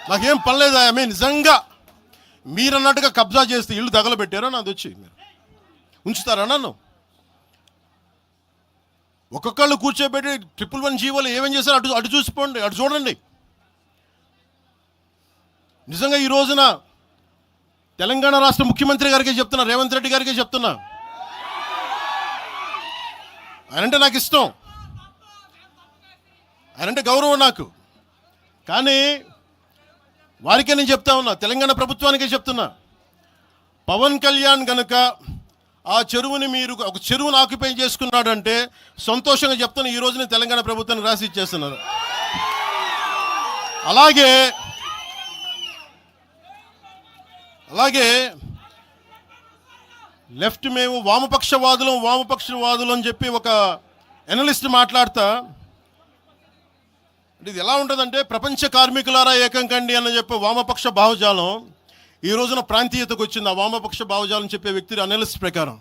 నాకేం పనిలేదా? నిజంగా మీరన్నట్టుగా కబ్జా చేస్తే ఇల్లు తగలబెట్టారా? నాది వచ్చి మీరు ఉంచుతారా నన్ను? ఒక్కొక్కళ్ళు కూర్చోబెట్టి 111 జీవోలు ఏమేం చేశారు అటు అటు చూసిపోండి, అటు చూడండి. నిజంగా ఈ రోజున తెలంగాణ రాష్ట్ర ముఖ్యమంత్రి గారికి చెప్తున్నా, రేవంత్ రెడ్డి గారికి చెప్తున్నా, ఆయనంటే నాకు ఇష్టం, ఆయనంటే గౌరవం నాకు. కానీ వారికే నేను చెప్తా ఉన్నా, తెలంగాణ ప్రభుత్వానికే చెప్తున్నా, పవన్ కళ్యాణ్ గనుక ఆ చెరువుని మీరు ఒక చెరువును ఆక్యుపై చేసుకున్నాడంటే సంతోషంగా చెప్తున్నా, ఈ రోజున తెలంగాణ ప్రభుత్వానికి రాసి ఇచ్చేస్తున్నారు. అలాగే లెఫ్ట్ మేము వామపక్షవాదులు అని చెప్పి ఒక ఎనలిస్ట్ మాట్లాడతా, ఇది ఎలా ఉంటుందంటే, ప్రపంచ కార్మికులారా ఏకం కండి అని చెప్పే వామపక్ష భావజాలం ఈ రోజున ప్రాంతీయతకు వచ్చింది. ఆ వామపక్ష భావజాలం చెప్పే వ్యక్తి అనలిస్ట్ ప్రకారం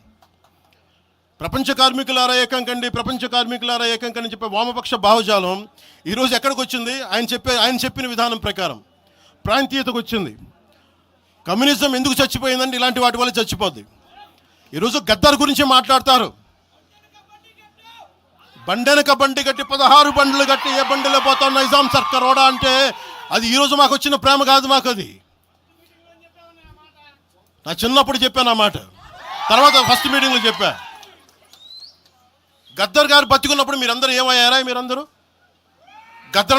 ప్రపంచ కార్మికులారా ఏకం కండి, ప్రపంచ కార్మికులారా ఏకం కండి చెప్పే వామపక్ష భావజాలం ఈరోజు ఎక్కడికి వచ్చింది? ఆయన చెప్పిన విధానం ప్రకారం ప్రాంతీయతకు వచ్చింది. కమ్యూనిజం ఎందుకు చచ్చిపోయిందంటే ఇలాంటి వాటి వల్ల చచ్చిపోద్ది. ఈరోజు గద్దర్ గురించి మాట్లాడతారు. బండెనక బండి కట్టి 16 బండ్లు కట్టి ఏ బండిలో పోతాం నైజాం సర్కార్ ఓడా అంటే అది ఈరోజు మాకు వచ్చిన ప్రేమ కాదు. మాకు అది నా చిన్నప్పుడు చెప్పాను ఆ మాట, తర్వాత ఫస్ట్ మీటింగ్లో చెప్పా. గద్దర్ గారు బతికున్నప్పుడు మీరందరూ ఏమయ్యారా? మీరందరూ గద్దర్